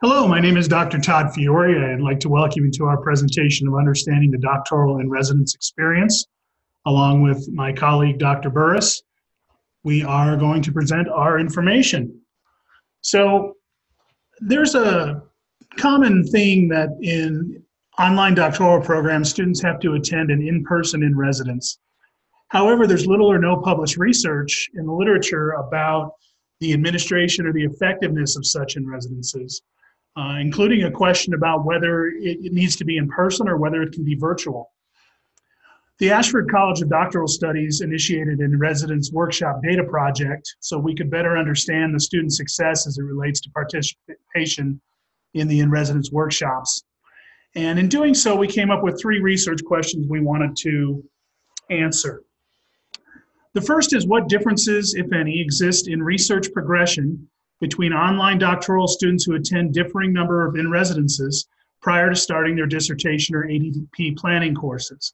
Hello, my name is Dr. Todd Fiore. I'd like to welcome you to our presentation of understanding the doctoral in residence experience, along with my colleague, Dr. Burrus. We are going to present our information. So there's a common thing that in online doctoral programs, students have to attend an in-person in residence. However, there's little or no published research in the literature about the administration or the effectiveness of such in residences. Including a question about whether it needs to be in person or whether it can be virtual. The Ashford College of Doctoral Studies initiated an in-residence workshop data project so we could better understand the student success as it relates to participation in the in-residence workshops. And in doing so, we came up with 3 research questions we wanted to answer. The first is, what differences, if any, exist in research progression between online doctoral students who attend differing number of in-residences prior to starting their dissertation or ADP planning courses.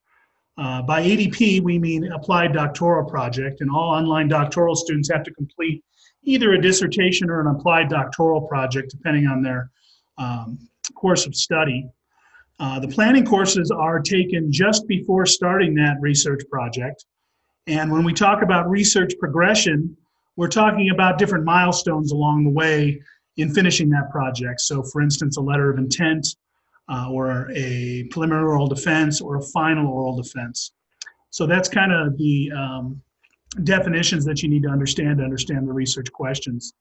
By ADP, we mean Applied Doctoral Project, and all online doctoral students have to complete either a dissertation or an applied doctoral project, depending on their course of study. The planning courses are taken just before starting that research project. And when we talk about research progression, we're talking about different milestones along the way in finishing that project. So for instance, a letter of intent or a preliminary oral defense or a final oral defense. So that's kind of the definitions that you need to understand the research questions.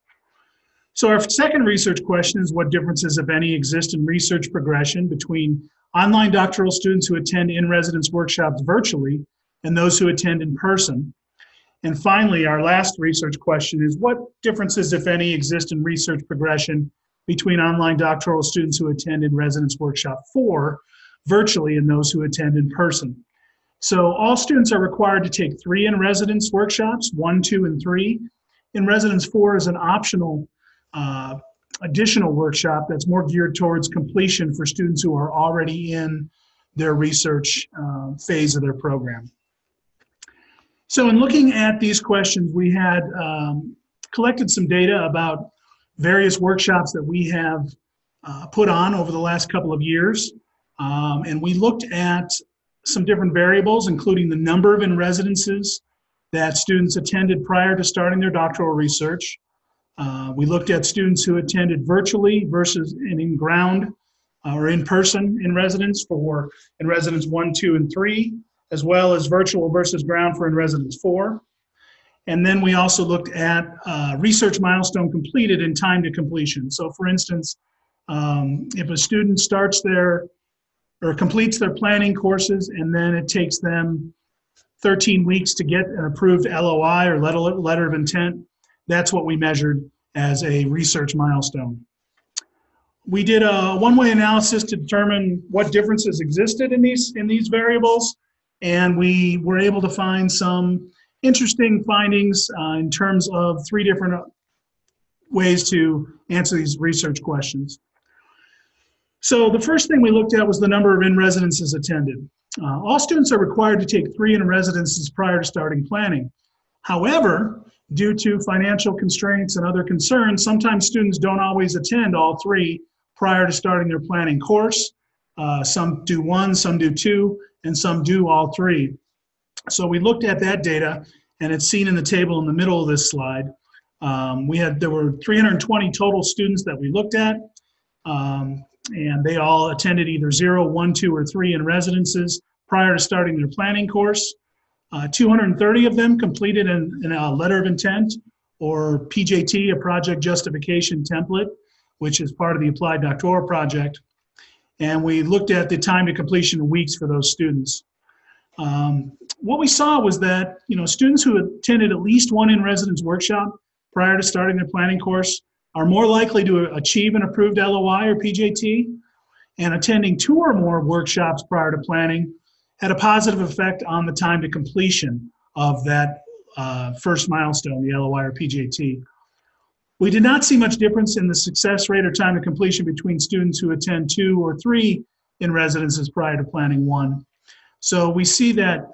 So our second research question is, what differences, if any, exist in research progression between online doctoral students who attend in-residence workshops virtually and those who attend in person? And finally, our last research question is, what differences, if any, exist in research progression between online doctoral students who attend in residence workshop 4 virtually and those who attend in person? So all students are required to take 3 in-residence workshops, 1, 2, and 3. In-residence 4 is an optional additional workshop that's more geared towards completion for students who are already in their research phase of their program. So in looking at these questions, we had collected some data about various workshops that we have put on over the last couple of years. And we looked at some different variables, including the number of in-residences that students attended prior to starting their doctoral research. We looked at students who attended virtually versus in-ground or in-person in-residence for in-residence 1, 2, and 3. As well as virtual versus ground for in-residence 4. And then we also looked at research milestone completed and time to completion. So for instance, if a student starts their, or completes their planning courses and then it takes them 13 weeks to get an approved LOI or letter of intent, that's what we measured as a research milestone. We did a one-way analysis to determine what differences existed in these variables. And we were able to find some interesting findings in terms of 3 different ways to answer these research questions. So the first thing we looked at was the number of in-residences attended. All students are required to take 3 in-residences prior to starting planning. However, due to financial constraints and other concerns, sometimes students don't always attend all 3 prior to starting their planning course. Some do 1, some do 2, and some do all 3. So we looked at that data, and it's seen in the table in the middle of this slide. There were 320 total students that we looked at, and they all attended either 0, 1, 2, or 3 in residences prior to starting their planning course. 230 of them completed a letter of intent, or PJT, a project justification template, which is part of the Applied Doctoral Project. And we looked at the time to completion in weeks for those students. What we saw was that students who attended at least 1 in-residence workshop prior to starting their planning course are more likely to achieve an approved LOI or PJT, and attending 2 or more workshops prior to planning had a positive effect on the time to completion of that first milestone, the LOI or PJT. We did not see much difference in the success rate or time to completion between students who attend 2 or 3 in-residences prior to planning 1. So we see that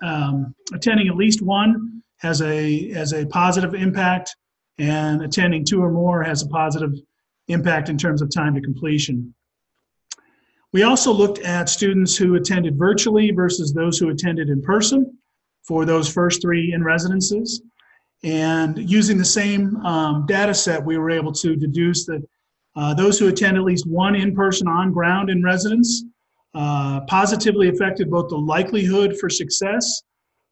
attending at least 1 has a positive impact, and attending 2 or more has a positive impact in terms of time to completion. We also looked at students who attended virtually versus those who attended in person for those first 3 in-residences. And using the same data set, we were able to deduce that those who attend at least 1 in-person on-ground in residence positively affected both the likelihood for success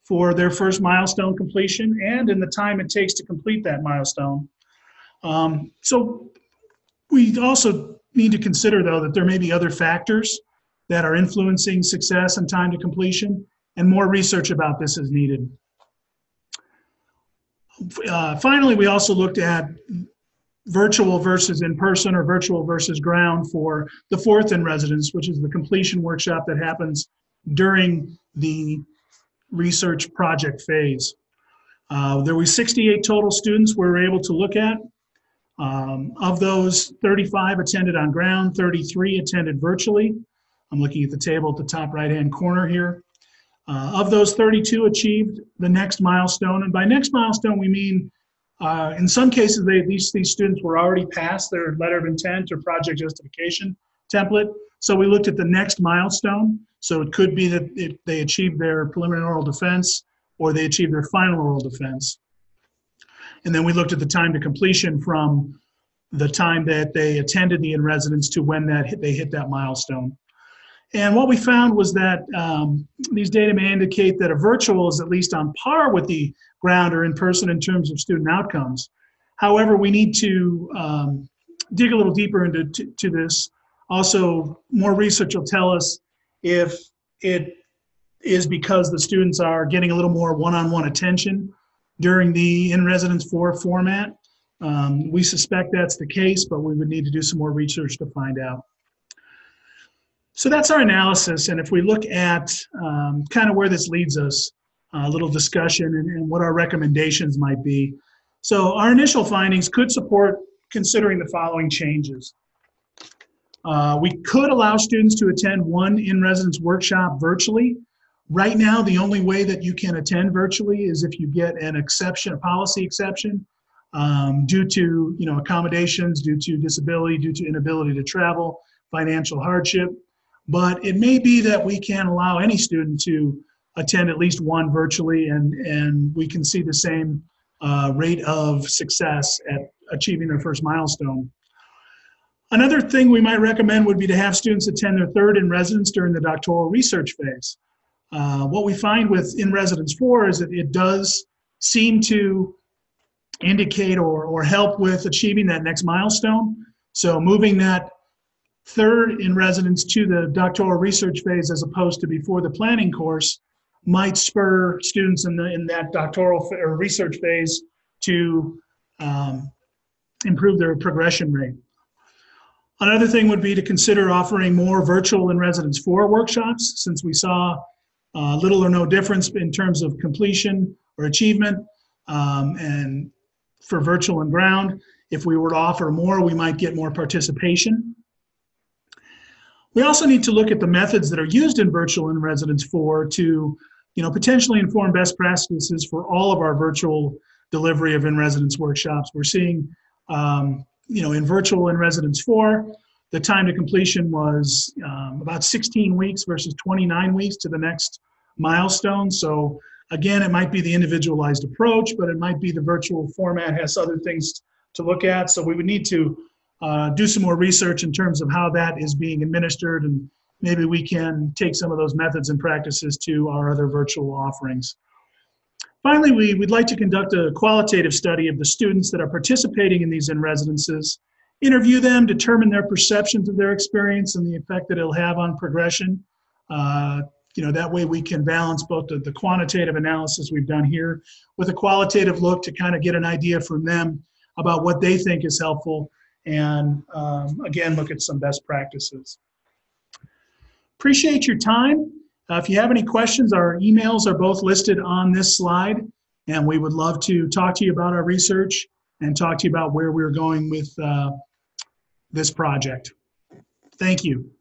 for their first milestone completion and in the time it takes to complete that milestone. So we also need to consider, though, that there may be other factors that are influencing success and time to completion, and more research about this is needed. Finally, we also looked at virtual versus in-person or virtual versus ground for the 4th in-residence, which is the completion workshop that happens during the research project phase. There were 68 total students we were able to look at. Of those, 35 attended on ground, 33 attended virtually. I'm looking at the table at the top right-hand corner here. Of those, 32 achieved the next milestone. And by next milestone, we mean in some cases, these students were already past their letter of intent or project justification template. So we looked at the next milestone. So it could be that they achieved their preliminary oral defense or they achieved their final oral defense. And then we looked at the time to completion from the time that they attended the in-residence to when they hit that milestone. And what we found was that these data may indicate that a virtual is at least on par with the ground or in-person in terms of student outcomes. However, we need to dig a little deeper into this. Also, more research will tell us if it is because the students are getting a little more one-on-one attention during the in-residence 4 format. We suspect that's the case, but we would need to do some more research to find out. So that's our analysis, and if we look at kind of where this leads us, a little discussion and what our recommendations might be. So our initial findings could support considering the following changes. We could allow students to attend 1 in-residence workshop virtually. Right now, the only way that you can attend virtually is if you get an exception, a policy exception, due to accommodations, due to disability, due to inability to travel, financial hardship. But it may be that we can allow any student to attend at least 1 virtually, and we can see the same rate of success at achieving their first milestone. Another thing we might recommend would be to have students attend their 3rd in-residence during the doctoral research phase. What we find with in-residence 4 is that it does seem to indicate or help with achieving that next milestone. So moving that 3rd in-residence to the doctoral research phase as opposed to before the planning course might spur students in that doctoral or research phase to improve their progression rate. Another thing would be to consider offering more virtual in-residence 4 workshops, since we saw little or no difference in terms of completion or achievement, and for virtual and ground. If we were to offer more, we might get more participation. We also need to look at the methods that are used in virtual in-residence 4 to potentially inform best practices for all of our virtual delivery of in-residence workshops. We're seeing, in virtual in-residence 4, the time to completion was about 16 weeks versus 29 weeks to the next milestone. So again, it might be the individualized approach, but it might be the virtual format has other things to look at. So we would need to do some more research in terms of how that is being administered, and maybe we can take some of those methods and practices to our other virtual offerings. Finally, we'd like to conduct a qualitative study of the students that are participating in these in-residences, interview them, determine their perceptions of their experience and the effect that it'll have on progression. That way we can balance both the quantitative analysis we've done here with a qualitative look to kind of get an idea from them about what they think is helpful, and again, look at some best practices. Appreciate your time. If you have any questions, our emails are both listed on this slide, and we would love to talk to you about our research and talk to you about where we're going with this project. Thank you.